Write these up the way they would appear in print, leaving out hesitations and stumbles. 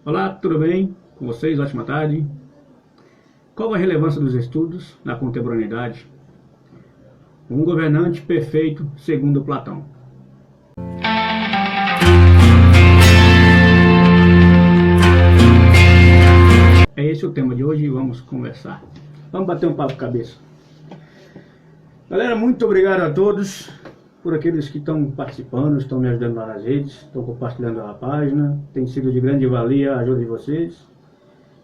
Olá, tudo bem com vocês? Ótima tarde. Qual a relevância dos estudos na contemporaneidade? Um governante perfeito segundo Platão. É esse o tema de hoje e vamos conversar. Vamos bater um papo cabeça. Galera, muito obrigado a todos por aqueles que estão participando, estão me ajudando lá nas redes, estão compartilhando a página. Tem sido de grande valia a ajuda de vocês.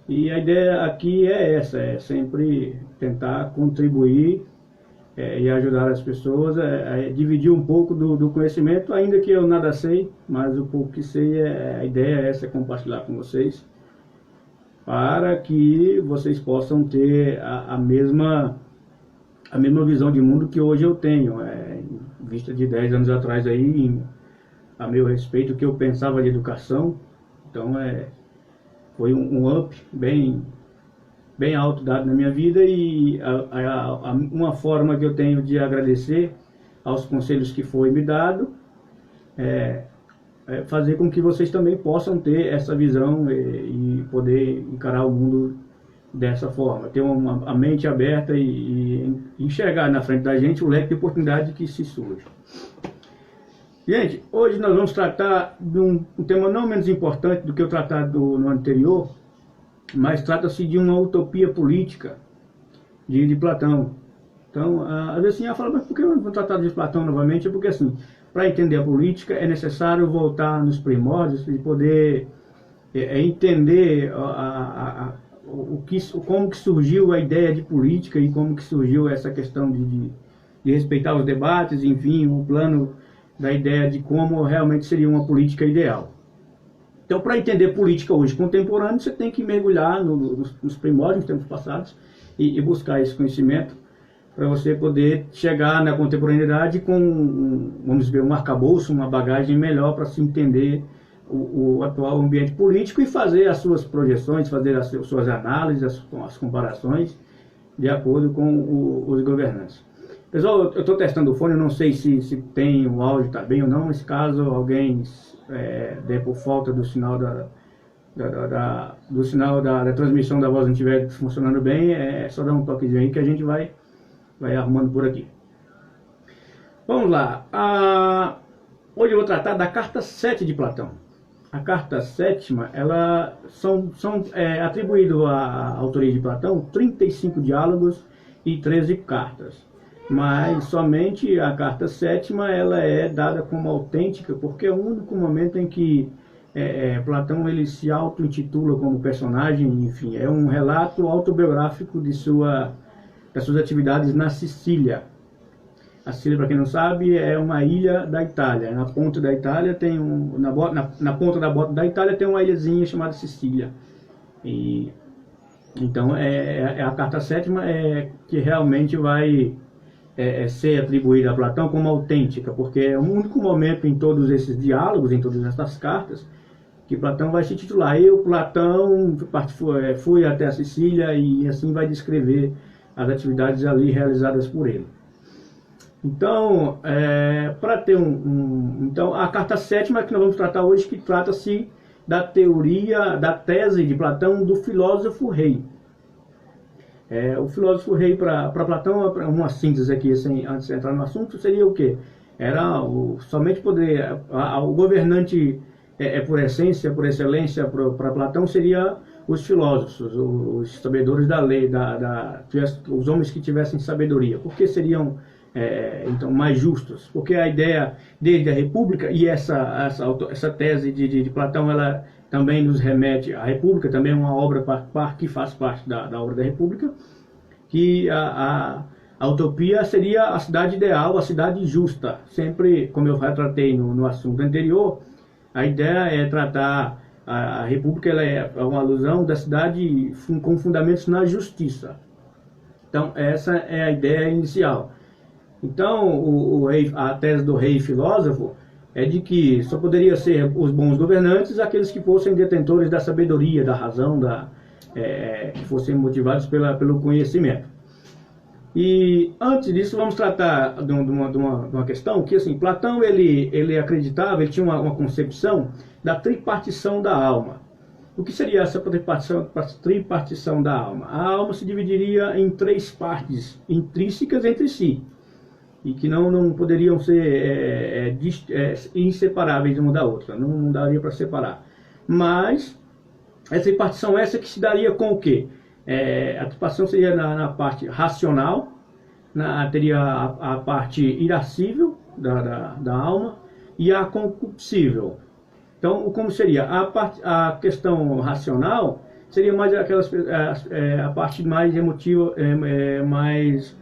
E a ideia aqui é essa, é sempre tentar contribuir e ajudar as pessoas a dividir um pouco do conhecimento, ainda que eu nada sei, mas o pouco que sei, a ideia é essa, é compartilhar com vocês, para que vocês possam ter a mesma visão de mundo que hoje eu tenho, em vista de 10 anos atrás aí, a meu respeito, o que eu pensava de educação. Então foi um up bem alto dado na minha vida, e uma forma que eu tenho de agradecer aos conselhos que foi me dado é fazer com que vocês também possam ter essa visão e poder encarar o mundo dessa forma, ter a mente aberta e enxergar na frente da gente o leque de oportunidade que se surge. Gente, hoje nós vamos tratar de um tema não menos importante do que o tratado no anterior, mas trata-se de uma utopia política de Platão. Então, às vezes assim, fala, mas por que eu vou tratar de Platão novamente? É porque, assim, para entender a política é necessário voltar nos primórdios e poder entender como que surgiu a ideia de política e como que surgiu essa questão de respeitar os debates, enfim, o plano da ideia de como realmente seria uma política ideal. Então, para entender política hoje contemporânea, você tem que mergulhar nos primórdios, nos tempos passados, e buscar esse conhecimento para você poder chegar na contemporaneidade com, vamos dizer, um arcabouço, uma bagagem melhor para se entender o atual ambiente político e fazer as suas projeções, fazer as suas análises, as comparações de acordo com os governantes. Pessoal, eu estou testando o fone, eu não sei se tem o áudio, está bem ou não, mas caso alguém der por falta do sinal da transmissão da voz não estiver funcionando bem, é só dar um toquezinho aí que a gente vai arrumando por aqui. Vamos lá. Hoje eu vou tratar da carta 7 de Platão. A carta 7ª, ela são atribuídos à autoria de Platão 35 diálogos e 13 cartas. Mas somente a carta 7ª ela é dada como autêntica, porque é o único momento em que Platão ele se auto-intitula como personagem, enfim, é um relato autobiográfico das suas atividades na Sicília. A Sicília, para quem não sabe, é uma ilha da Itália. Na ponta da Itália tem na ponta da bota da Itália tem uma ilhazinha chamada Sicília. E então a carta 7ª que realmente vai ser atribuída a Platão como autêntica, porque é o único momento em todos esses diálogos, em todas essas cartas, que Platão vai se titular: eu, Platão, fui até a Sicília, e assim vai descrever as atividades ali realizadas por ele. Então, para ter então, a carta 7ª que nós vamos tratar hoje, que trata-se da teoria, da tese de Platão do filósofo rei. O filósofo rei para Platão, uma síntese aqui, antes de entrar no assunto, seria o quê? Era somente poder, o governante por essência, por excelência, para Platão, seria os filósofos, os sabedores da lei, os homens que tivessem sabedoria. Por que seriam então mais justos? Porque a ideia desde a República, e essa tese de Platão, ela também nos remete à República, também é uma obra que faz parte da obra da República, que a utopia seria a cidade ideal, a cidade justa. Sempre, como eu já tratei no assunto anterior, a ideia é tratar a República, ela é uma alusão da cidade com fundamentos na justiça. Então, essa é a ideia inicial. Então, a tese do rei filósofo é de que só poderia ser os bons governantes aqueles que fossem detentores da sabedoria, da razão, que fossem motivados pelo conhecimento. E antes disso, vamos tratar de uma questão que, assim, Platão ele acreditava, ele tinha uma concepção da tripartição da alma. O que seria essa tripartição da alma? A alma se dividiria em três partes intrínsecas entre si, e que não poderiam ser inseparáveis uma da outra, não daria para separar. Mas essa tripartição que se daria com o quê? A tripartição seria na parte racional, teria a parte irascível da alma e a concupiscível. Então, como seria? A questão racional seria mais a parte mais emotiva, mais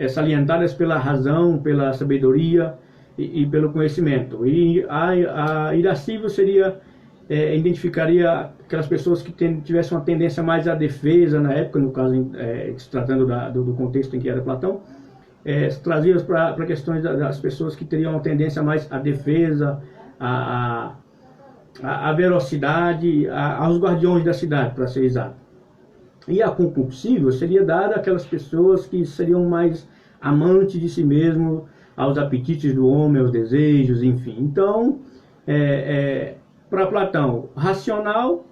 salientadas pela razão, pela sabedoria e pelo conhecimento. E a irascível identificaria aquelas pessoas que tivessem uma tendência mais à defesa na época, no caso, se tratando do contexto em que era Platão, trazidas para questões das pessoas que teriam uma tendência mais à defesa, a velocidade, aos guardiões da cidade, para ser exato. E a concupiscível seria dada àquelas pessoas que seriam mais amantes de si mesmo, aos apetites do homem, aos desejos, enfim. Então, para Platão, racional,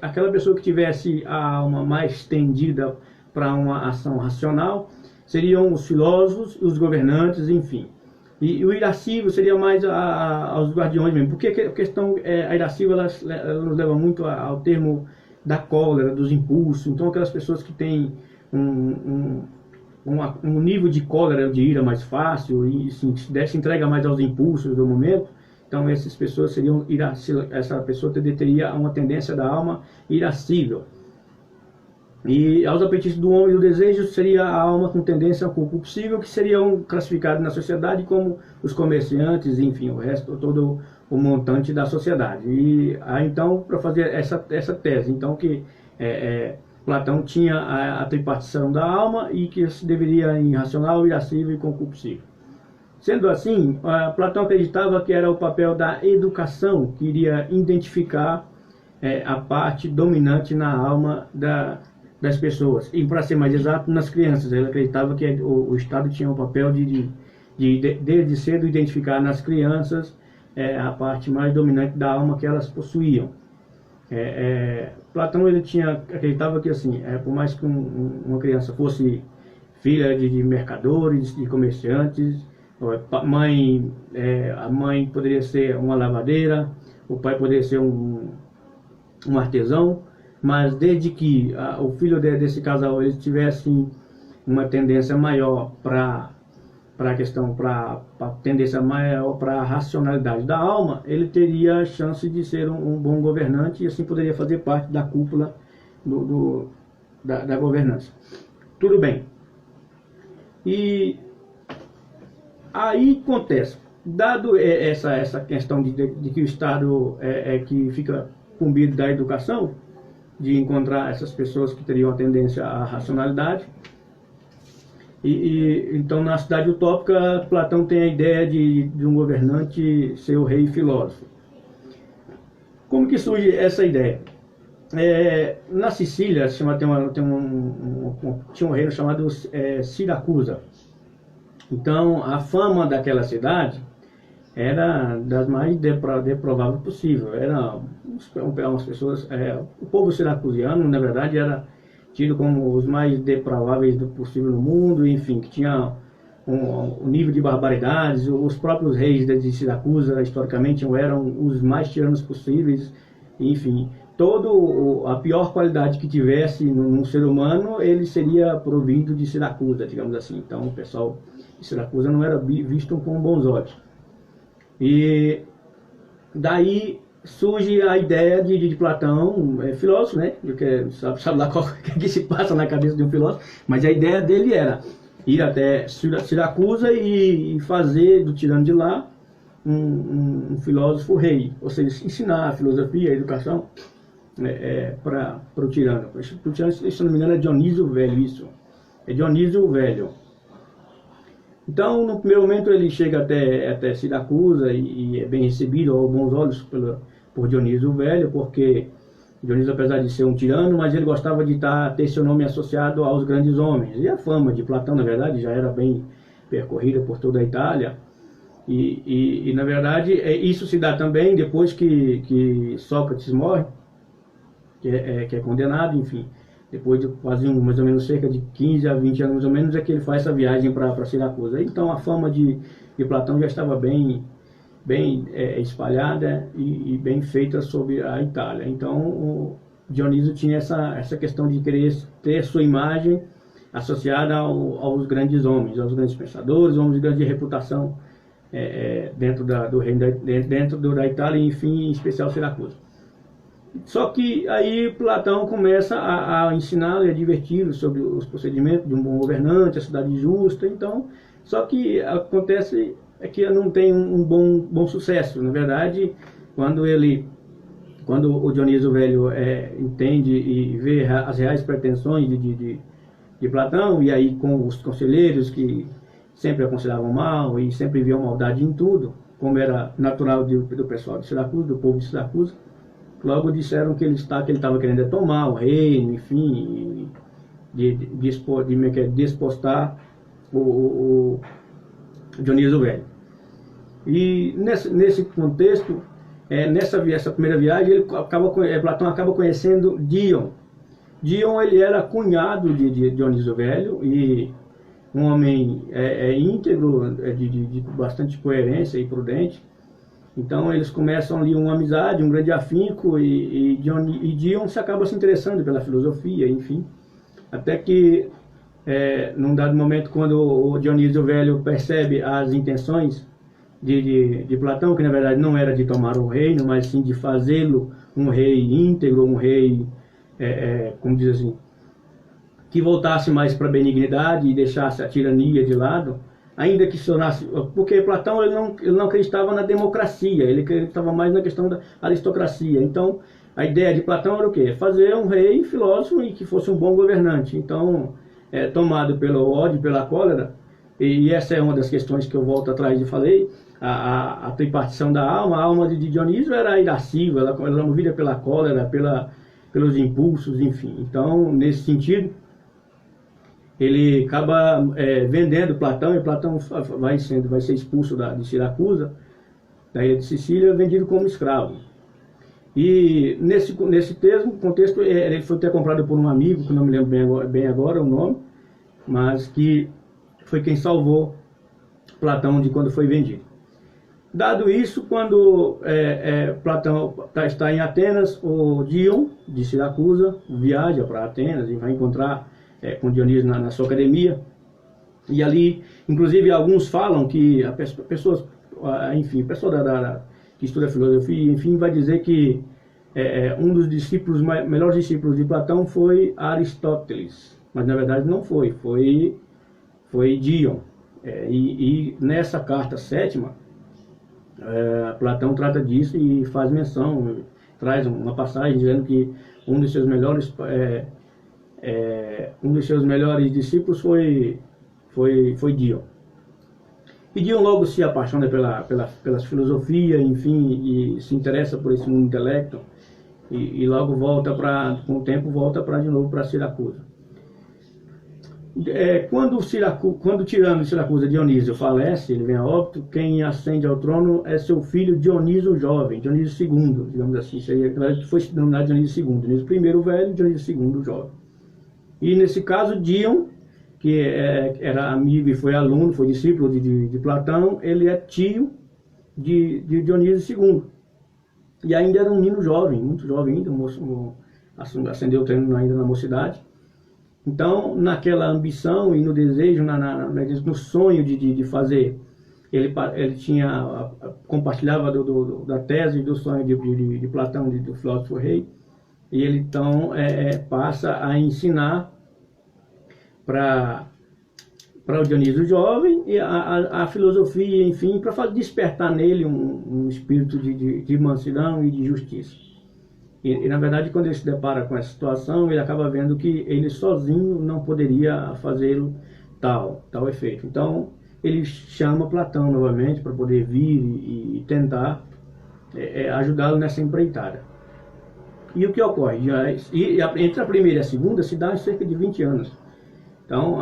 aquela pessoa que tivesse a alma mais tendida para uma ação racional, seriam os filósofos, os governantes, enfim. E o irascível seria mais aos guardiões mesmo, porque a questão, a irascível, ela nos leva muito ao termo da cólera, dos impulsos. Então, aquelas pessoas que têm um nível de cólera, de ira mais fácil, e se entrega mais aos impulsos do momento, então essas pessoas essa pessoa teria uma tendência da alma irascível. E aos apetites do homem e do desejo seria a alma com tendência concupiscível, que seriam classificados na sociedade como os comerciantes, enfim, o resto, todo o montante da sociedade. E então, para fazer essa tese, então que Platão tinha a tripartição da alma e que se deveria em racional, irascível e concupiscível. Sendo assim, Platão acreditava que era o papel da educação que iria identificar a parte dominante na alma das pessoas, e para ser mais exato, nas crianças. Ele acreditava que o Estado tinha o papel de desde cedo identificar nas crianças a parte mais dominante da alma que elas possuíam. Platão acreditava que assim, por mais que uma criança fosse filha de mercadores, de comerciantes, a mãe poderia ser uma lavadeira, o pai poderia ser um artesão, mas desde que o filho desse casal eles tivessem uma tendência maior para a questão, para tendência maior para a racionalidade da alma, ele teria a chance de ser um bom governante e assim poderia fazer parte da cúpula da governança. Tudo bem. E aí acontece, dado essa questão de que o Estado que fica incumbido da educação, de encontrar essas pessoas que teriam a tendência à racionalidade. Então, na cidade utópica, Platão tem a ideia de um governante ser o rei filósofo. Como que surge essa ideia? Na Sicília, tinha um reino chamado Siracusa. Então, a fama daquela cidade era das mais deprováveis possível. Eram umas pessoas, o povo siracusiano, na verdade, era tido como os mais deprováveis possível no mundo, enfim, que tinha um nível de barbaridades. Os próprios reis de Siracusa, historicamente, eram os mais tiranos possíveis, enfim. A pior qualidade que tivesse num ser humano, ele seria provindo de Siracusa, digamos assim. Então, o pessoal de Siracusa não era visto com bons olhos. E daí surge a ideia de Platão, filósofo, né? Porque sabe lá o que se passa na cabeça de um filósofo, mas a ideia dele era ir até Siracusa e fazer do tirano de lá um filósofo rei, ou seja, ensinar a filosofia, a educação para o tirano. O tirano, se não me engano, é Dionísio Velho, isso. É Dionísio Velho. Então, no primeiro momento, ele chega até Siracusa e é bem recebido aos bons olhos por Dionísio Velho, porque Dionísio, apesar de ser um tirano, mas ele gostava de ter seu nome associado aos grandes homens. E a fama de Platão, na verdade, já era bem percorrida por toda a Itália. E na verdade, isso se dá também depois que Sócrates morre. que é condenado, enfim. Depois de quase mais ou menos cerca de 15 a 20 anos mais ou menos, é que ele faz essa viagem para Siracusa. Então a fama de Platão já estava bem espalhada e bem feita sobre a Itália. Então o Dionísio tinha essa questão de querer ter sua imagem associada aos grandes homens, aos grandes pensadores, homens de grande reputação dentro do reino, dentro da Itália, enfim, em especial Siracusa. Só que aí Platão começa a ensiná-lo e a diverti-lo sobre os procedimentos de um bom governante, a cidade justa. Então, só que acontece que não tem um bom sucesso. Na verdade, quando o Dionísio Velho entende e vê as reais pretensões de Platão, e aí com os conselheiros que sempre aconselhavam mal e sempre viam maldade em tudo, como era natural do pessoal de Siracusa, do povo de Siracusa, logo disseram que ele estava querendo tomar o reino, enfim, despostar o Dionísio Velho. E nesse contexto, essa primeira viagem, Platão acaba conhecendo Dion. Dion, ele era cunhado de Dionísio Velho e um homem íntegro, de bastante coerência e prudente. Então eles começam ali uma amizade, um grande afinco, e Dion se acaba se interessando pela filosofia, enfim. Até que, num dado momento, quando o Dionísio Velho percebe as intenções de Platão, que na verdade não era de tomar o reino, mas sim de fazê-lo um rei íntegro, um rei, como diz assim, que voltasse mais para a benignidade e deixasse a tirania de lado, ainda que sonasse, porque Platão ele não acreditava na democracia, ele acreditava mais na questão da aristocracia. Então a ideia de Platão era o quê? Fazer um rei filósofo e que fosse um bom governante. Então, tomado pelo ódio, pela cólera, e essa é uma das questões que eu volto atrás e falei, a tripartição da alma. A alma de Dionísio era irascível, ela era movida pela cólera, pelos impulsos, enfim. Então, nesse sentido, ele acaba vendendo Platão, e Platão vai ser expulso de Siracusa, da ilha de Sicília, vendido como escravo. E nesse contexto, ele foi até comprado por um amigo, que não me lembro bem agora o nome, mas que foi quem salvou Platão de quando foi vendido. Dado isso, quando Platão está em Atenas, o Dion, de Siracusa, viaja para Atenas e vai encontrar com Dionísio na sua academia. E ali, inclusive, alguns falam que pessoas, enfim, pessoa que estuda filosofia, enfim, vai dizer que um dos discípulos, melhores discípulos de Platão foi Aristóteles. Mas na verdade não foi Dion. E nessa carta sétima, Platão trata disso e faz menção, traz uma passagem dizendo que um dos seus melhores discípulos foi Dion. E Dion logo se apaixona pela filosofia, enfim, e se interessa por esse mundo intelecto, e logo com o tempo volta de novo para Siracusa. Quando o tirano de Siracusa, Dionísio, falece, ele vem a óbito, quem ascende ao trono é seu filho Dionísio Jovem, Dionísio II, digamos assim. Isso aí foi denominado Dionísio II, Dionísio I o velho, Dionísio II Jovem. E nesse caso, Dion, que era amigo e foi aluno, foi discípulo de Platão, ele é tio de Dionísio II. E ainda era um menino jovem, muito jovem ainda, ascendeu o trono ainda na mocidade. Então, naquela ambição e no desejo, no sonho de fazer, ele compartilhava da tese e do sonho de Platão, do filósofo rei, e ele então passa a ensinar para o Dionísio jovem e a filosofia, enfim, para despertar nele um espírito de mansidão e de justiça. E na verdade, quando ele se depara com essa situação, ele acaba vendo que ele sozinho não poderia fazê-lo tal efeito. Então ele chama Platão novamente para poder vir e tentar ajudá-lo nessa empreitada. E o que ocorre? Entre a primeira e a segunda se dá cerca de 20 anos. Então,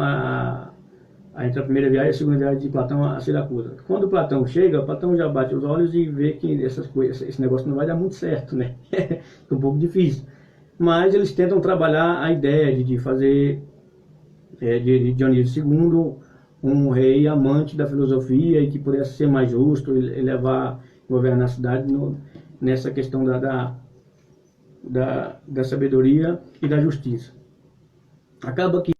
entre a primeira viagem e a segunda viagem de Platão a Siracusa. Quando Platão chega, Platão já bate os olhos e vê que esse negócio não vai dar muito certo, né? É um pouco difícil. mas eles tentam trabalhar a ideia de fazer de Dionísio II um rei amante da filosofia e que pudesse ser mais justo e levar, governar a cidade nessa questão da sabedoria e da justiça. Acaba que,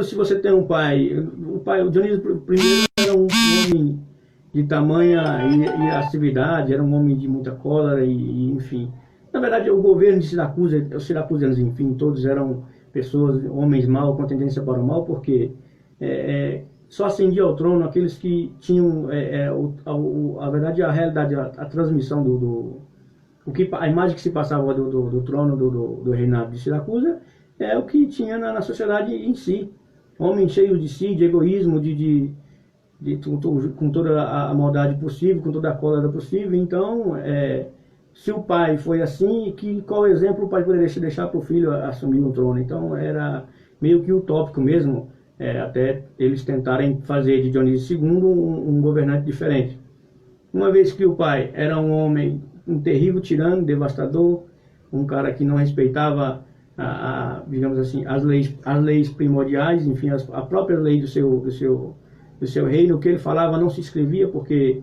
se você tem um pai, o Dionísio I era um homem de tamanha e assiduidade, era um homem de muita cólera e enfim. Na verdade, o governo de Siracusa, os siracusanos, enfim, todos eram pessoas, homens maus, com tendência para o mal, porque só ascendia ao trono aqueles que tinham, a verdade, a realidade, a transmissão a imagem que se passava do trono do reinado de Siracusa é o que tinha na sociedade em si. Homens cheios de si, de egoísmo, com toda a maldade possível, com toda a cólera possível. Então, se o pai foi assim, qual exemplo o pai poderia deixar para o filho assumir o trono? Então, era meio que utópico mesmo, até eles tentarem fazer de Dionísio II um governante diferente. Uma vez que o pai era um homem, um terrível tirano, devastador, um cara que não respeitava, digamos assim, as leis primordiais, enfim, a própria lei do seu reino. O que ele falava não se escrevia, porque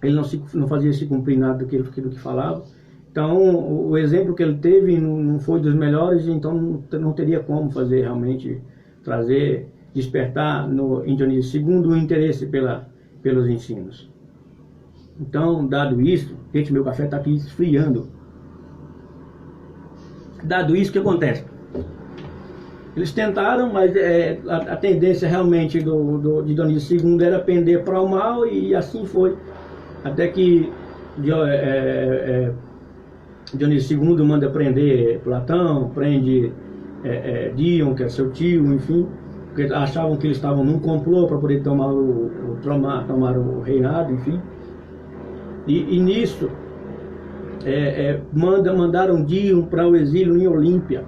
ele não fazia se cumprir nada do que falava. Então, o exemplo que ele teve não foi dos melhores, então não teria como fazer realmente, despertar em Dionísio II o interesse pelos ensinos. Então, dado isso, gente, meu café está aqui esfriando. Dado isso, o que acontece? Eles tentaram, mas a tendência realmente de Dionísio II era pender para o mal, e assim foi. Até que Dionísio II manda prender Platão, prende Dion, que é seu tio, enfim, porque achavam que eles estavam num complô para poder tomar o reinado, enfim. E nisso, mandaram Dion para o exílio em Olímpia.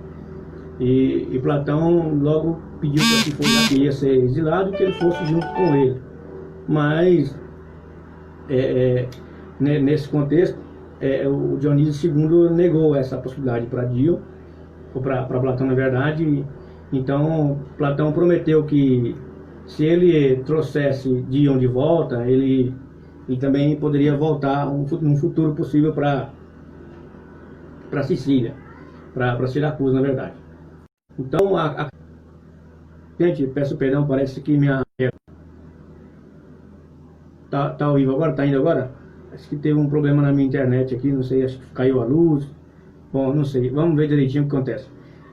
E Platão logo pediu para que fosse, que ia ser exilado, que ele fosse junto com ele. Mas, nesse contexto, o Dionísio II negou essa possibilidade para Dion, ou para Platão, na verdade. Então, Platão prometeu que, se ele trouxesse Dion de volta, ele também poderia voltar num futuro possível para Sicília, para Siracusa, na verdade. Então, gente, peço perdão, parece que minha... Tá ao vivo agora? Tá indo agora? Acho que teve um problema na minha internet aqui, não sei, acho que caiu a luz. Bom, não sei, vamos ver direitinho o que acontece.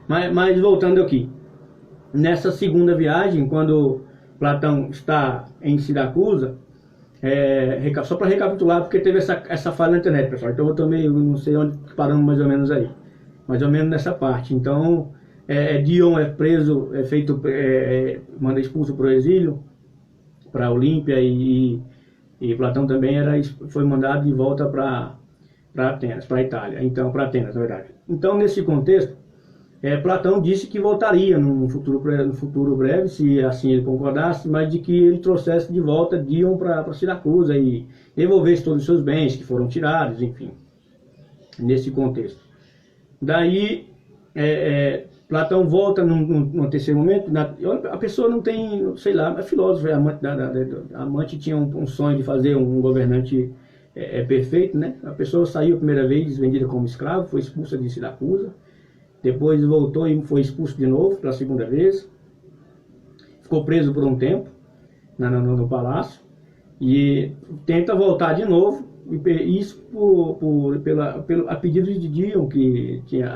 Mas voltando aqui, nessa segunda viagem, quando Platão está em Siracusa, só para recapitular, porque teve essa falha na internet, pessoal, então eu também não sei onde paramos mais ou menos aí, mais ou menos nessa parte. Então, Dion é preso, manda expulso para o exílio, para Olímpia, e Platão também foi mandado de volta para Atenas, para a Itália, então, para Atenas, na verdade. Então, nesse contexto, Platão disse que voltaria no futuro breve, se assim ele concordasse, mas de que ele trouxesse de volta Dion para Siracusa e devolvesse todos os seus bens que foram tirados, enfim, nesse contexto. Daí, Platão volta num terceiro momento. A pessoa não tem, sei lá, é filósofo, a amante tinha um sonho de fazer um governante perfeito, né? A pessoa saiu a primeira vez vendida como escravo, foi expulsa de Siracusa. Depois voltou e foi expulso de novo pela segunda vez. Ficou preso por um tempo no palácio. E tenta voltar de novo. E isso a pedido de Dion, que tinha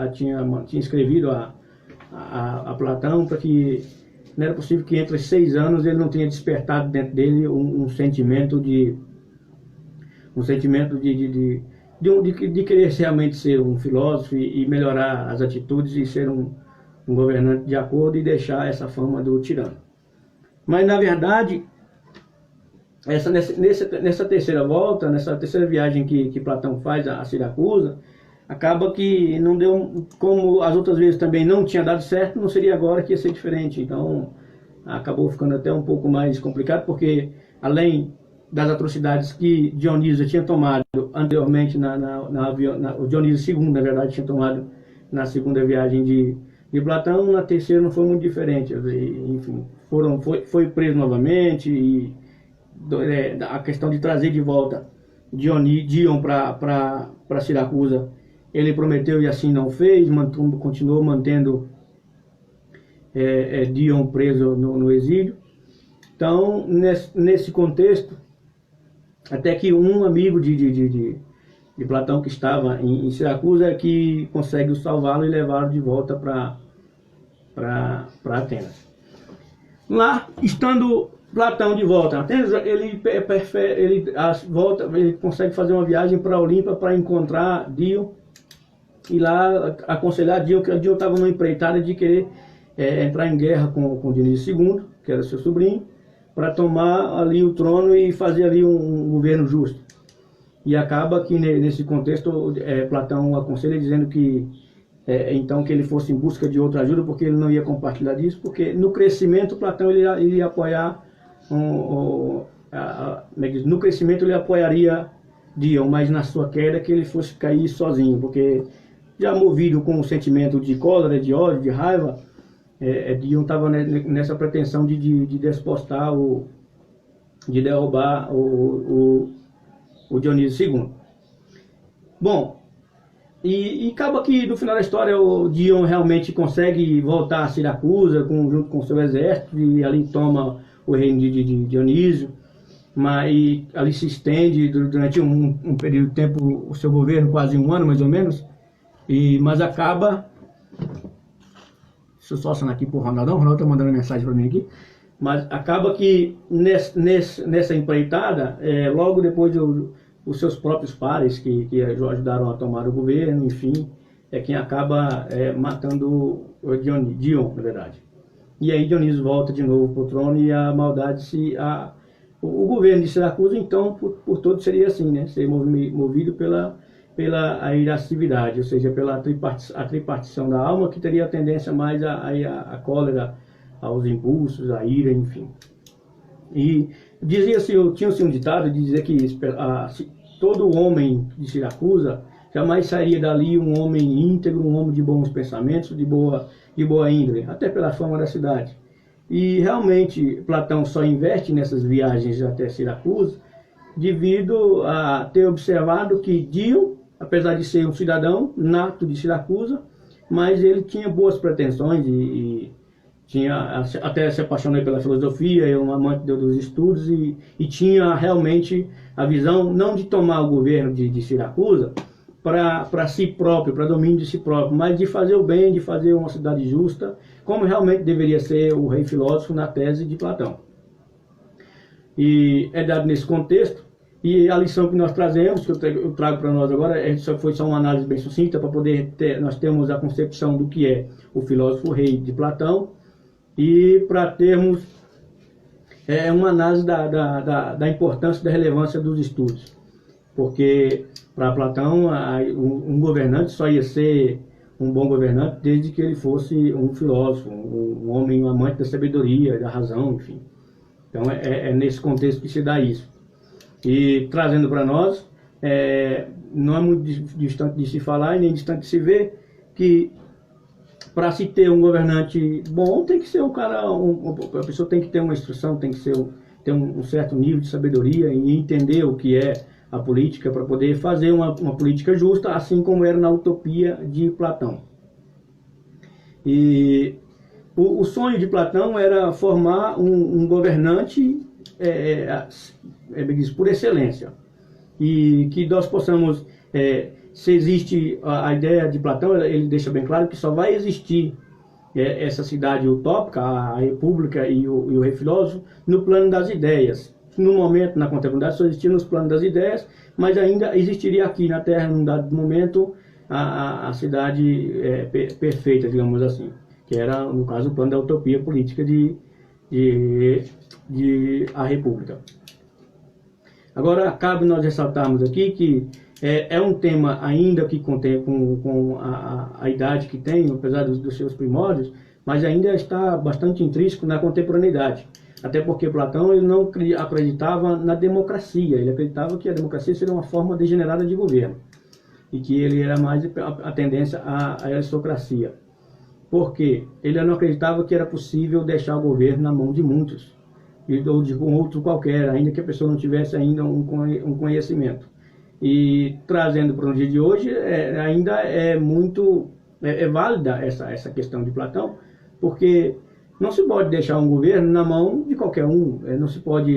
escrevido a Platão, para que não era possível que entre 6 anos ele não tenha despertado dentro dele um sentimento de querer realmente ser um filósofo e melhorar as atitudes e ser um governante de acordo e deixar essa fama do tirano. Mas, na verdade, nessa terceira volta, nessa terceira viagem que Platão faz a Siracusa, acaba que não deu, como as outras vezes também não tinha dado certo, não seria agora que ia ser diferente. Então, acabou ficando até um pouco mais complicado, porque além das atrocidades que Dionísio tinha tomado anteriormente, o Dionísio II, na verdade, tinha tomado na segunda viagem de Platão, na terceira não foi muito diferente, enfim, foi preso novamente, e a questão de trazer de volta Dion para Siracusa, ele prometeu e assim não fez, continuou mantendo Dion preso no exílio. Então, nesse contexto, até que um amigo de Platão que estava em Siracusa que consegue salvá-lo e levá-lo de volta para Atenas. Lá, estando Platão de volta a Atenas, ele consegue fazer uma viagem para Olímpia para encontrar Dion e lá aconselhar Dion, que Dion estava numa empreitada de querer entrar em guerra com Dionísio II, que era seu sobrinho, para tomar ali o trono e fazer ali um governo justo. E acaba que nesse contexto Platão aconselha dizendo que então que ele fosse em busca de outra ajuda, porque ele não ia compartilhar disso, porque no crescimento Platão ele ia apoiar no crescimento ele apoiaria Dion, mas na sua queda que ele fosse cair sozinho, porque já movido com o sentimento de cólera, de ódio, de raiva, Dion estava nessa pretensão de despostar, de derrubar o Dionísio II. Bom, e acaba que no final da história o Dion realmente consegue voltar a Siracusa junto com seu exército, e ali toma o reino de Dionísio, mas ali se estende durante um período de tempo o seu governo, quase um ano mais ou menos, mas acaba... Deixa eu só assinar aqui pro Ronaldão, o Ronaldo está mandando mensagem para mim aqui, mas acaba que nessa empreitada, logo depois os seus próprios pares que ajudaram a tomar o governo, enfim, quem acaba matando o Dion, na verdade. E aí Dionísio volta de novo para o trono e a maldade o governo de Siracusa, então, por todo seria assim, né? Ser movido pela irascibilidade, ou seja, pela tripartição da alma, que teria a tendência mais à cólera, aos impulsos, à ira, enfim. E tinha-se um ditado de dizer que todo homem de Siracusa jamais sairia dali um homem íntegro, um homem de bons pensamentos, de boa índole, até pela fama da cidade. E realmente Platão só investe nessas viagens até Siracusa devido a ter observado que Dion, apesar de ser um cidadão nato de Siracusa, mas ele tinha boas pretensões e até se apaixonou pela filosofia, é um amante dos estudos e tinha realmente a visão não de tomar o governo de Siracusa para si próprio, para domínio de si próprio, mas de fazer o bem, de fazer uma cidade justa, como realmente deveria ser o rei filósofo na tese de Platão. E é dado nesse contexto, e a lição que nós trazemos, que eu trago para nós agora, foi só uma análise bem sucinta, para poder nós termos a concepção do que é o filósofo rei de Platão, e para termos uma análise da importância e da relevância dos estudos. Porque para Platão, um governante só ia ser um bom governante desde que ele fosse um filósofo, um homem, um amante da sabedoria, da razão, enfim. Então é nesse contexto que se dá isso. E trazendo para nós, não é muito distante de se falar e nem distante de se ver que para se ter um governante bom, tem que ser um cara, a pessoa tem que ter uma instrução, tem que ter um certo nível de sabedoria e entender o que é a política para poder fazer uma política justa, assim como era na utopia de Platão. E o sonho de Platão era formar um governante por excelência, e que nós possamos, se existe a ideia de Platão, ele deixa bem claro que só vai existir essa cidade utópica, a república e o rei filósofo, no plano das ideias. No momento, na contemporaneidade, só existia nos planos das ideias, mas ainda existiria aqui na Terra, num dado momento, a cidade perfeita, digamos assim, que era, no caso, o plano da utopia política de a república. Agora, cabe nós ressaltarmos aqui que é um tema ainda que contém com a idade que tem, apesar dos seus primórdios, mas ainda está bastante intrínseco na contemporaneidade. Até porque Platão ele não acreditava na democracia, ele acreditava que a democracia seria uma forma degenerada de governo. e que ele era mais a tendência à aristocracia. Porque ele não acreditava que era possível deixar o governo na mão de muitos, ou de um outro qualquer, ainda que a pessoa não tivesse ainda um conhecimento. E trazendo para o dia de hoje, ainda é muito válida essa questão de Platão, porque não se pode deixar um governo na mão de qualquer um, não se pode,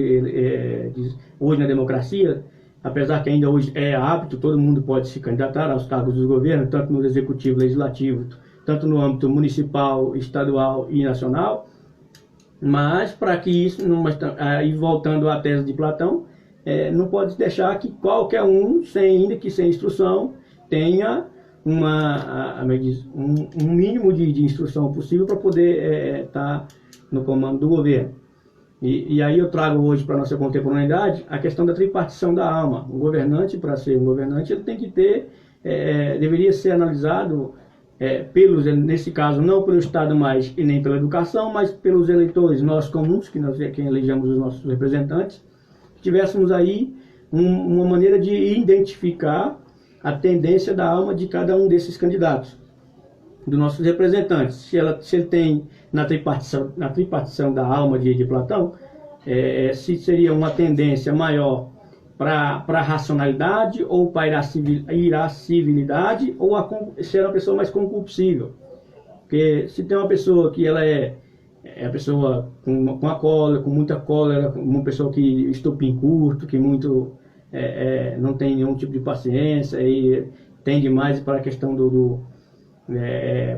hoje na democracia, apesar que ainda hoje é hábito, todo mundo pode se candidatar aos cargos do governo, tanto no executivo, legislativo, tanto no âmbito municipal, estadual e nacional, mas para que isso, aí voltando à tese de Platão, não pode deixar que qualquer um, ainda que sem instrução, tenha um mínimo de instrução possível para poder estar no comando do governo. E aí eu trago hoje para a nossa contemporaneidade a questão da tripartição da alma. O governante, para ser um governante, ele tem que ter, deveria ser analisado nesse caso, não pelo Estado mais e nem pela educação, mas pelos eleitores, nós comuns, quem elegemos os nossos representantes, tivéssemos aí uma maneira de identificar a tendência da alma de cada um desses candidatos, dos nossos representantes. Se ele tem na tripartição da alma de Platão, se seria uma tendência maior para a racionalidade, ou para a irascibilidade, ou ser uma pessoa mais concupiscível. Porque se tem uma pessoa que ela é a pessoa com a cólera, com muita cólera, uma pessoa que estopim curto, que não tem nenhum tipo de paciência e tende mais para a questão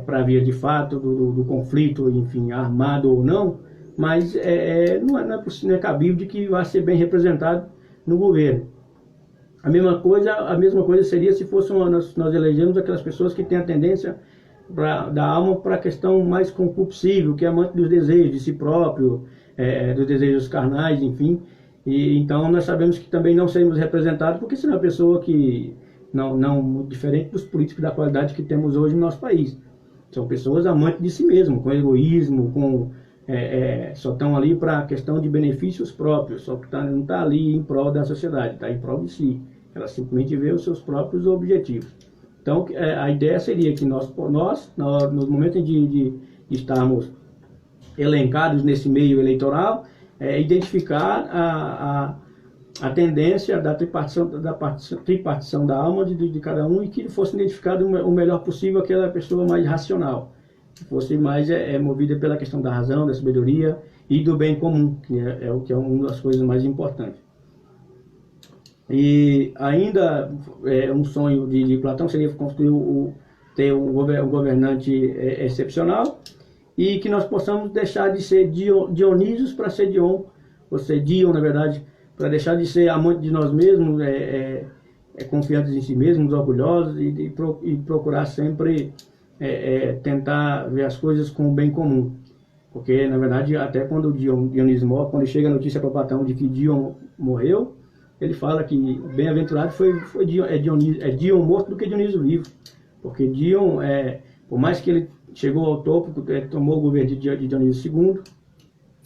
para a via de fato do conflito, enfim, armado ou não, mas não é cabível de que vai ser bem representado no governo. A mesma coisa seria se nós elegemos aquelas pessoas que têm a tendência da alma para a questão mais concupiscível, que é amante dos desejos de si próprio, dos desejos carnais, enfim. E então nós sabemos que também não seremos representados, porque senão é uma pessoa que não muito diferente dos políticos da qualidade que temos hoje no nosso país. São pessoas amantes de si mesmo, com egoísmo, só estão ali para a questão de benefícios próprios, só que não está ali em prol da sociedade, está em prol de si. Ela simplesmente vê os seus próprios objetivos. Então, a ideia seria que nós no momento de estarmos elencados nesse meio eleitoral, identificar a tendência da tripartição da alma de cada um, e que fosse identificado o melhor possível aquela pessoa mais racional, que fosse mais movida pela questão da razão, da sabedoria e do bem comum, que é uma das coisas mais importantes. E ainda um sonho de Platão seria construir ter um governante excepcional, e que nós possamos deixar de ser Dionísios para ser Dion, ou ser Dion, na verdade, para deixar de ser amante de nós mesmos, confiantes em si mesmos, orgulhosos, e procurar sempre tentar ver as coisas com o bem comum. Porque, na verdade, até quando Dionísio morre, quando chega a notícia para Platão de que Dion morreu, ele fala que bem-aventurado foi Dion morto do que Dionísio vivo. Porque Dion, por mais que ele chegou ao topo, tomou o governo de Dionísio II,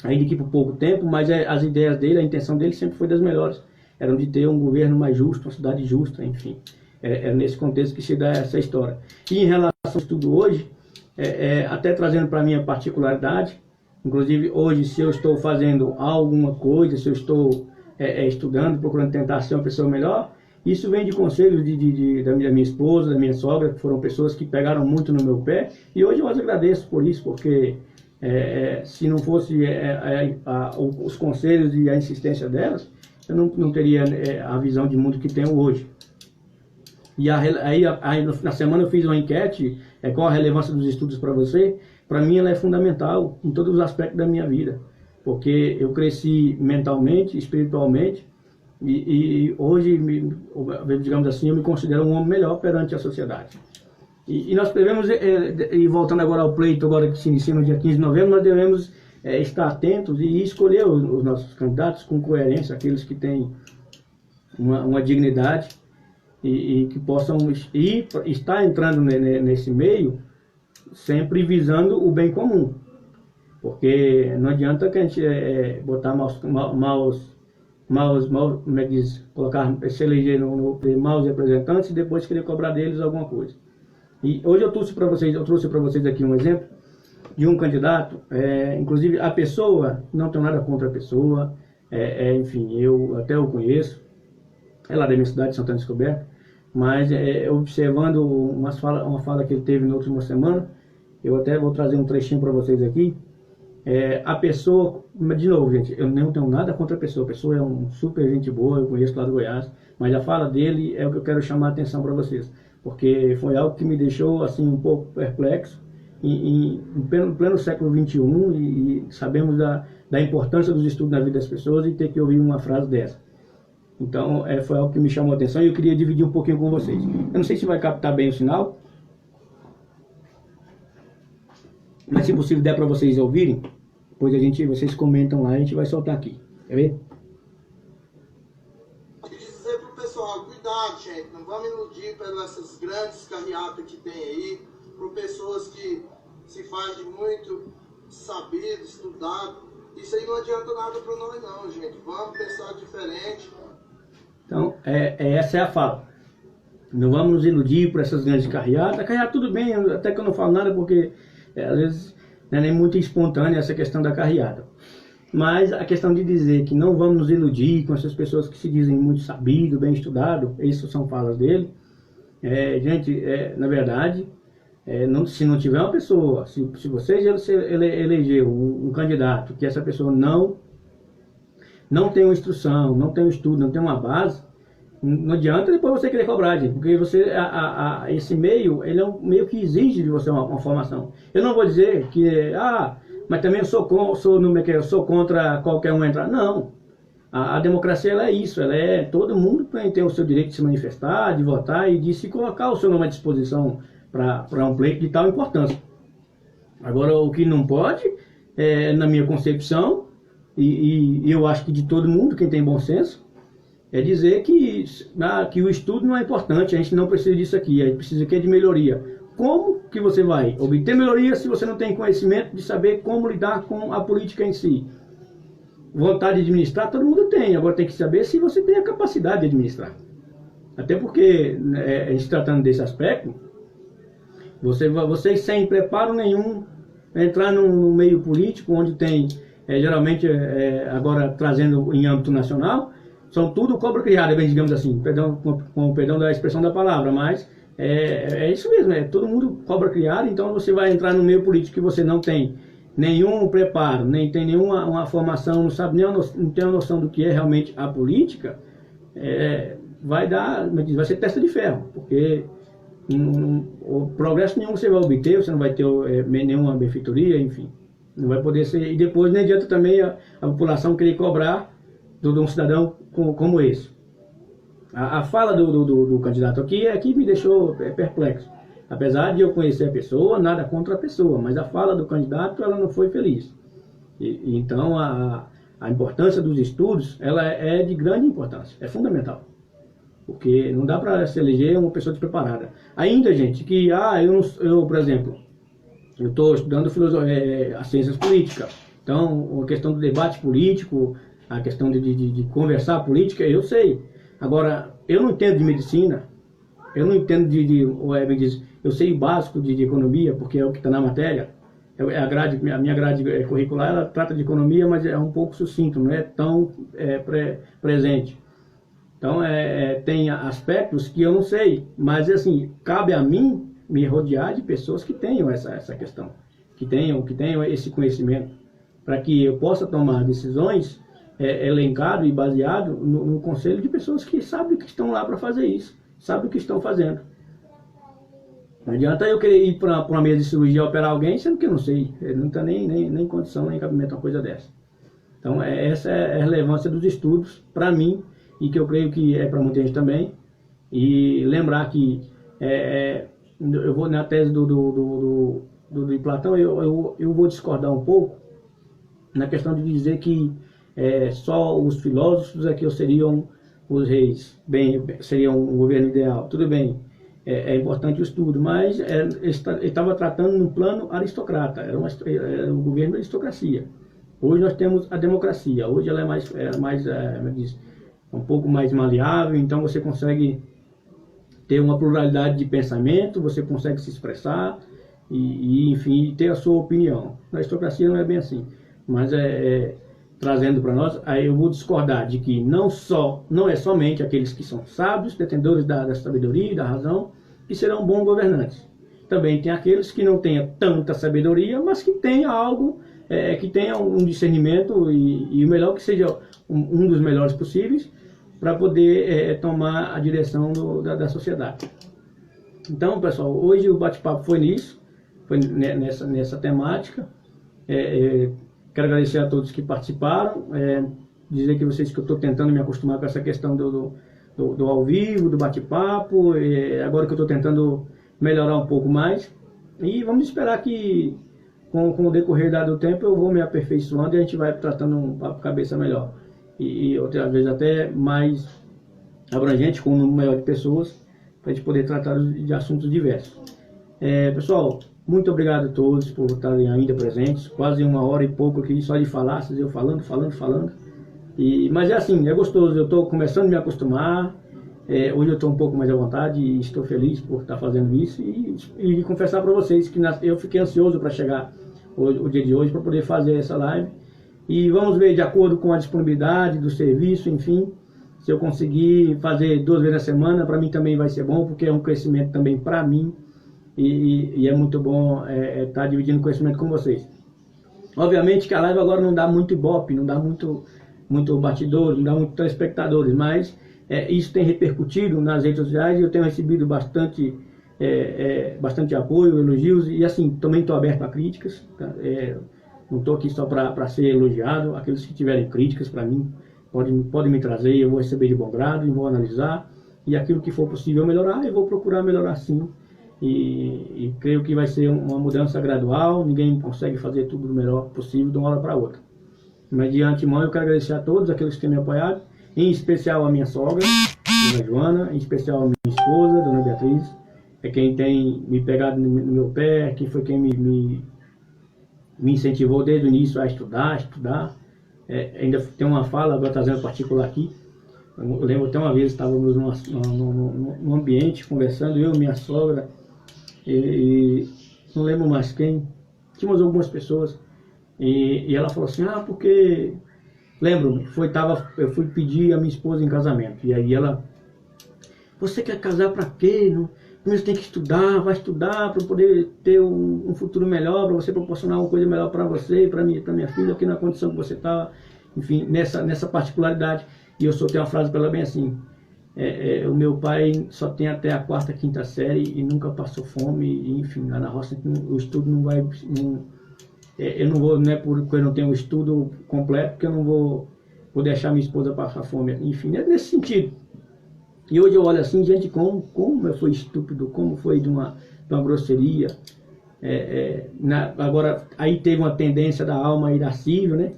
ainda que por pouco tempo, mas as ideias dele, a intenção dele sempre foi das melhores. Eram de ter um governo mais justo, uma cidade justa, enfim. É nesse contexto que se dá essa história. E em relação ao estudo hoje, até trazendo para a minha particularidade, inclusive hoje, se eu estou fazendo alguma coisa, se eu estou estudando, procurando tentar ser uma pessoa melhor, isso vem de conselhos da minha esposa, da minha sogra, que foram pessoas que pegaram muito no meu pé, e hoje eu as agradeço por isso, porque se não fosse os conselhos e a insistência delas, eu não teria a visão de mundo que tenho hoje. E aí na semana eu fiz uma enquete, qual a relevância dos estudos para você? Para mim ela é fundamental em todos os aspectos da minha vida, porque eu cresci mentalmente, espiritualmente, e hoje, digamos assim, eu me considero um homem melhor perante a sociedade. E nós devemos, e voltando agora ao pleito, agora que se inicia no dia 15 de novembro, nós devemos estar atentos e escolher os nossos candidatos com coerência, aqueles que têm uma dignidade e que possam estar entrando nesse meio sempre visando o bem comum. Porque não adianta que a gente botar maus como é que diz, colocar, se eleger no maus representantes e depois querer cobrar deles alguma coisa. E hoje eu trouxe para vocês aqui um exemplo de um candidato, inclusive a pessoa, não tenho nada contra a pessoa, enfim, eu até o conheço, é lá da minha cidade, Santana Descoberta, mas observando uma fala que ele teve na última semana, eu até vou trazer um trechinho para vocês aqui. A pessoa, de novo, gente, eu não tenho nada contra a pessoa é um super gente boa, eu conheço lá do Goiás, mas a fala dele é o que eu quero chamar a atenção para vocês, porque foi algo que me deixou assim um pouco perplexo, em pleno século XXI, e sabemos da importância dos estudos na vida das pessoas, e ter que ouvir uma frase dessa. Então, foi algo que me chamou a atenção e eu queria dividir um pouquinho com vocês. Eu não sei se vai captar bem o sinal, mas se possível der para vocês ouvirem, depois vocês comentam lá e a gente vai soltar aqui. Quer ver? Dizer pro pessoal, cuidado, gente, não vamos iludir pelas grandes carreatas que tem aí, por pessoas que se fazem muito sabido, estudado. Isso aí não adianta nada para nós não, gente. Vamos pensar diferente. Então, essa é a fala. Não vamos nos iludir por essas grandes carreatas. Carreata tudo bem, até que eu não falo nada porque às vezes não é nem muito espontânea essa questão da carreata. Mas a questão de dizer que não vamos nos iludir com essas pessoas que se dizem muito sabido, bem estudado, isso são falas dele. Gente, na verdade, se não tiver uma pessoa, se você eleger um candidato que essa pessoa não tem uma instrução, não tem um estudo, não tem uma base, não adianta depois você querer cobrar, gente, porque esse meio, ele é um meio que exige de você uma formação. Eu não vou dizer que, mas também eu sou contra qualquer um entrar. Não. A democracia, ela é isso, todo mundo tem o seu direito de se manifestar, de votar e de se colocar o seu nome à disposição para um pleito de tal importância. Agora, o que não pode, na minha concepção, e eu acho que de todo mundo, quem tem bom senso, é dizer que o estudo não é importante, a gente não precisa disso aqui, a gente precisa de melhoria. Como que você vai obter melhoria se você não tem conhecimento de saber como lidar com a política em si? Vontade de administrar, todo mundo tem, agora tem que saber se você tem a capacidade de administrar. Até porque, a gente tratando desse aspecto, vocês sem preparo nenhum, entrar num meio político, onde tem, geralmente, agora trazendo em âmbito nacional, são tudo cobra criada, bem, digamos assim, com perdão da expressão da palavra, mas é isso mesmo, todo mundo cobra criada. Então você vai entrar no meio político que você não tem nenhum preparo, nem tem nenhuma formação, não sabe não tem a noção do que é realmente a política, vai ser testa de ferro, porque o progresso nenhum você vai obter, você não vai ter nenhuma benfeitoria, enfim, não vai poder ser. E depois não adianta também a população querer cobrar de um cidadão como esse. A fala do candidato aqui me deixou perplexo. Apesar de eu conhecer a pessoa, nada contra a pessoa, mas a fala do candidato, ela não foi feliz. Então a importância dos estudos, ela é de grande importância, é fundamental. Porque não dá para se eleger uma pessoa despreparada. Ainda, gente, que eu por exemplo, eu estou estudando as ciências políticas. Então, a questão do debate político, a questão de conversar política, eu sei. Agora, eu não entendo de medicina, eu não entendo eu sei o básico de economia, porque é o que está na matéria. A minha grade curricular, ela trata de economia, mas é um pouco sucinto, não é tão presente. Então, tem aspectos que eu não sei, mas assim, cabe a mim me rodear de pessoas que tenham essa questão, que tenham esse conhecimento, para que eu possa tomar decisões elencado e baseado no conselho de pessoas que sabem que estão lá para fazer isso, sabem o que estão fazendo. Não adianta eu querer ir para uma mesa de cirurgia operar alguém, sendo que eu não sei, não tem nem condição, nem cabimento uma coisa dessa. Então, essa é a relevância dos estudos para mim, e que eu creio que é para muita gente também. E lembrar que eu vou na tese de Platão, eu vou discordar um pouco na questão de dizer que só os filósofos aqui seriam os reis, seriam um governo ideal. Tudo bem, é importante o estudo, mas ele estava tratando num plano aristocrata, era um governo da aristocracia. Hoje nós temos a democracia, hoje ela é um pouco mais maleável, então você consegue ter uma pluralidade de pensamento, você consegue se expressar enfim, ter a sua opinião. Na aristocracia não é bem assim, mas trazendo para nós, aí eu vou discordar de que não é somente aqueles que são sábios, detentores da sabedoria e da razão, que serão bons governantes. Também tem aqueles que não tenham tanta sabedoria, mas que tenham algo, que tenham um discernimento e o melhor que seja um dos melhores possíveis para poder tomar a direção da sociedade. Então, pessoal, hoje o bate-papo foi nisso, foi nessa temática. Quero agradecer a todos que participaram, dizer que vocês que eu estou tentando me acostumar com essa questão do ao vivo, do bate-papo, agora que eu estou tentando melhorar um pouco mais, e vamos esperar que com o decorrer do tempo eu vou me aperfeiçoando e a gente vai tratando um papo cabeça melhor, e outras vezes até mais abrangente, com um número maior de pessoas, para a gente poder tratar de assuntos diversos. Pessoal, muito obrigado a todos por estarem ainda presentes, quase 1 hora e pouco aqui só de falar, vocês eu falando. Mas é assim, é gostoso, eu estou começando a me acostumar, hoje eu estou um pouco mais à vontade e estou feliz por estar fazendo isso e confessar para vocês que eu fiquei ansioso para chegar o dia de hoje para poder fazer essa live, e vamos ver de acordo com a disponibilidade do serviço, enfim, se eu conseguir fazer 2 vezes na semana, para mim também vai ser bom, porque é um crescimento também para mim, e é muito bom estar dividindo conhecimento com vocês. Obviamente que a live agora não dá muito ibope, não dá muito batidor, não dá muito telespectadores, mas isso tem repercutido nas redes sociais e eu tenho recebido bastante apoio, elogios, e assim, também estou aberto a críticas, tá? Não estou aqui só para ser elogiado. Aqueles que tiverem críticas para mim, podem me trazer, eu vou receber de bom grado e vou analisar, e aquilo que for possível melhorar, eu vou procurar melhorar sim, e creio que vai ser uma mudança gradual, ninguém consegue fazer tudo do melhor possível de uma hora para outra. Mas de antemão eu quero agradecer a todos aqueles que têm me apoiado, em especial a minha sogra, Dona Joana, em especial a minha esposa, Dona Beatriz, quem tem me pegado no meu pé, quem foi quem me incentivou desde o início a estudar. Ainda tem uma fala, agora trazendo particular aqui, eu lembro até uma vez, estávamos num ambiente conversando, eu e minha sogra, e não lembro mais quem, tínhamos algumas pessoas, e ela falou assim, porque, lembro-me, eu fui pedir a minha esposa em casamento, e aí ela, você quer casar para quê? Primeiro você tem que estudar, vai estudar para poder ter um futuro melhor, para você proporcionar uma coisa melhor para você, para minha filha, aqui na condição que você está, enfim, nessa particularidade. E eu soltei uma frase para ela bem assim, o meu pai só tem até a 4ª, 5ª série e nunca passou fome, e, enfim, lá na roça o estudo não vai, eu não vou, não é porque eu não tenho o estudo completo, que eu não vou deixar minha esposa passar fome, enfim, é nesse sentido. E hoje eu olho assim, gente, como eu fui estúpido, como foi de uma grosseria. Agora, aí teve uma tendência da alma irascível, né?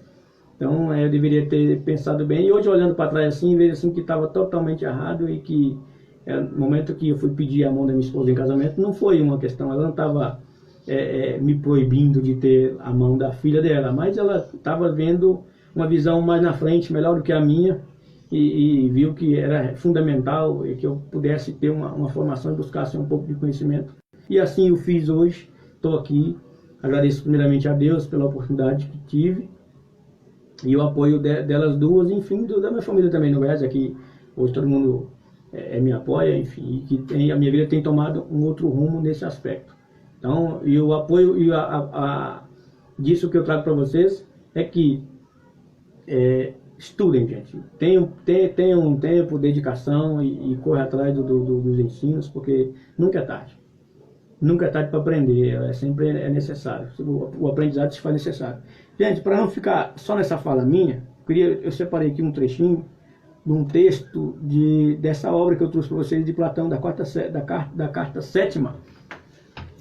Então, eu deveria ter pensado bem. E hoje, olhando para trás assim, vejo assim que estava totalmente errado, e que no momento que eu fui pedir a mão da minha esposa em casamento, não foi uma questão, ela não estava me proibindo de ter a mão da filha dela, mas ela estava vendo uma visão mais na frente, melhor do que a minha, e viu que era fundamental que eu pudesse ter uma formação e buscasse um pouco de conhecimento. E assim eu fiz hoje, estou aqui, agradeço primeiramente a Deus pela oportunidade que tive, e o apoio delas duas, enfim, da minha família também, no Goiás, aqui hoje todo mundo me apoia, enfim, e que a minha vida tem tomado um outro rumo nesse aspecto. Então, e o apoio disso que eu trago para vocês é que estudem, gente, tenham um tempo, dedicação, e corre atrás dos ensinos, porque nunca é tarde. Nunca é tarde para aprender, sempre é necessário. O aprendizado se faz necessário. Gente, para não ficar só nessa fala minha, eu separei aqui um trechinho de um texto dessa obra que eu trouxe para vocês de Platão, da carta 7ª.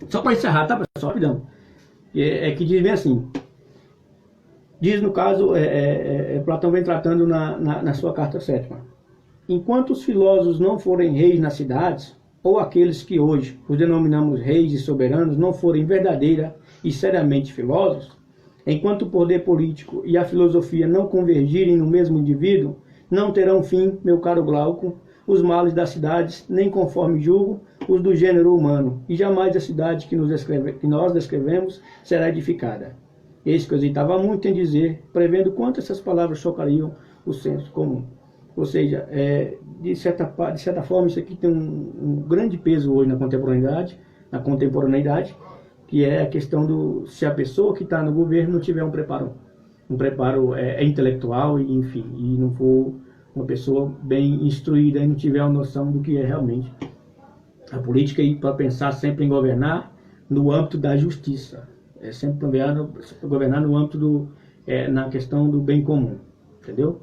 Só para encerrar, tá, pessoal? Rapidão. Que diz bem assim. Diz, no caso, Platão vem tratando na sua carta 7ª. Enquanto os filósofos não forem reis nas cidades, ou aqueles que hoje os denominamos reis e soberanos não forem verdadeira e seriamente filósofos, Enquanto o poder político e a filosofia não convergirem no mesmo indivíduo, não terão fim, meu caro Glauco, os males das cidades, nem conforme julgo os do gênero humano, e jamais a cidade que nós descrevemos será edificada. Eis que eu hesitava muito em dizer, prevendo quanto essas palavras chocariam o senso comum. Ou seja, de certa forma, isso aqui tem um grande peso hoje na contemporaneidade, que é a questão se a pessoa que está no governo não tiver um preparo intelectual, e, enfim, e não for uma pessoa bem instruída e não tiver uma noção do que é realmente a política, e para pensar sempre em governar no âmbito da justiça, sempre governar no âmbito na questão do bem comum, entendeu?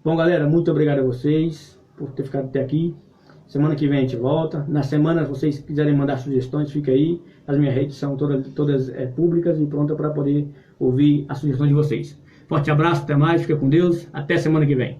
Bom, galera, muito obrigado a vocês por ter ficado até aqui. Semana que vem a gente volta. Na semana, se vocês quiserem mandar sugestões, fica aí. As minhas redes são todas públicas e prontas para poder ouvir as sugestões de vocês. Forte abraço, até mais, fica com Deus. Até semana que vem.